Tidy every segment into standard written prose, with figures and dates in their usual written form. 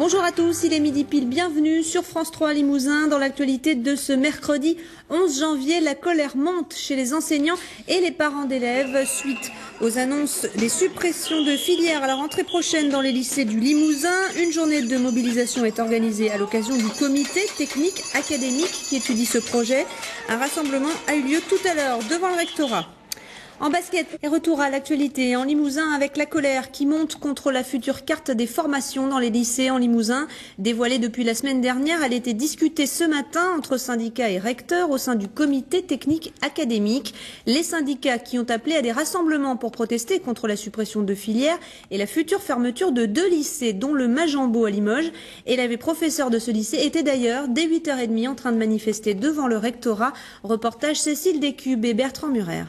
Bonjour à tous, il est midi pile, bienvenue sur France 3 Limousin. Dans l'actualité de ce mercredi 11 janvier, la colère monte chez les enseignants et les parents d'élèves suite aux annonces des suppressions de filières à la rentrée prochaine dans les lycées du Limousin. Une journée de mobilisation est organisée à l'occasion du comité technique académique qui étudie ce projet. Un rassemblement a eu lieu tout à l'heure devant le rectorat. En basket, et retour à l'actualité en Limousin avec la colère qui monte contre la future carte des formations dans les lycées en Limousin. Dévoilée depuis la semaine dernière, elle a été discutée ce matin entre syndicats et recteurs au sein du comité technique académique. Les syndicats qui ont appelé à des rassemblements pour protester contre la suppression de filières et la future fermeture de 2 lycées, dont le Majambo à Limoges. Et les professeurs de ce lycée étaient d'ailleurs dès 8h30 en train de manifester devant le rectorat. Reportage Cécile Descubes et Bertrand Murer.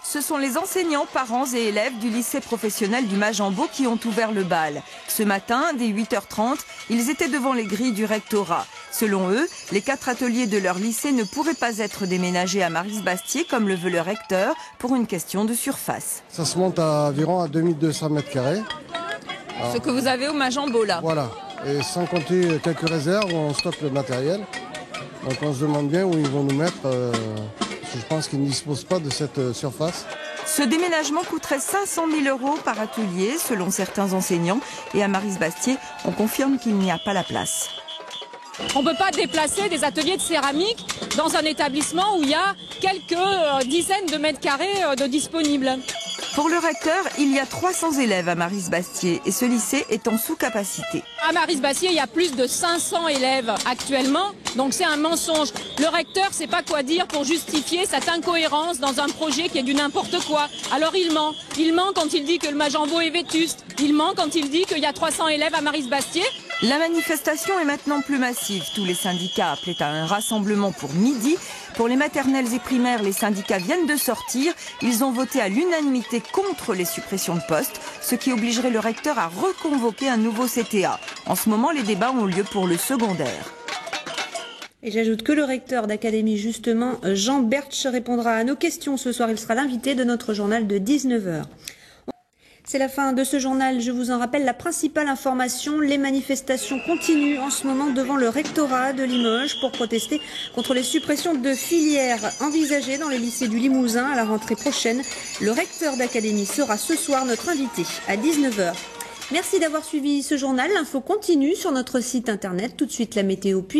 Ce sont les enseignants, parents et élèves du lycée professionnel du Majambo qui ont ouvert le bal. Ce matin, dès 8h30, ils étaient devant les grilles du rectorat. Selon eux, les 4 ateliers de leur lycée ne pourraient pas être déménagés à Marisbastier comme le veut le recteur pour une question de surface. Ça se monte à environ 2200 mètres carrés. Ce que vous avez au Majambo là. Voilà, et sans compter quelques réserves où on stocke le matériel. Donc on se demande bien où ils vont nous mettre. Je pense qu'ils ne disposent pas de cette surface. Ce déménagement coûterait 500 000 € par atelier, selon certains enseignants. Et à Marisbastier, on confirme qu'il n'y a pas la place. On ne peut pas déplacer des ateliers de céramique dans un établissement où il y a quelques dizaines de mètres carrés de disponibles. Pour le recteur, il y a 300 élèves à Marisbastier et ce lycée est en sous-capacité. À Marisbastier, il y a plus de 500 élèves actuellement, donc c'est un mensonge. Le recteur ne sait pas quoi dire pour justifier cette incohérence dans un projet qui est du n'importe quoi. Alors il ment. Il ment quand il dit que le Majambo est vétuste. Il ment quand il dit qu'il y a 300 élèves à Marisbastier. La manifestation est maintenant plus massive. Tous les syndicats appelaient à un rassemblement pour midi. Pour les maternelles et primaires, les syndicats viennent de sortir. Ils ont voté à l'unanimité contre les suppressions de postes, ce qui obligerait le recteur à reconvoquer un nouveau CTA. En ce moment, les débats ont lieu pour le secondaire. Et j'ajoute que le recteur d'académie, justement, Jean Bertsch, répondra à nos questions ce soir. Il sera l'invité de notre journal de 19h. C'est la fin de ce journal. Je vous en rappelle la principale information. Les manifestations continuent en ce moment devant le rectorat de Limoges pour protester contre les suppressions de filières envisagées dans les lycées du Limousin à la rentrée prochaine. Le recteur d'académie sera ce soir notre invité à 19h. Merci d'avoir suivi ce journal. L'info continue sur notre site internet. Tout de suite la météo puis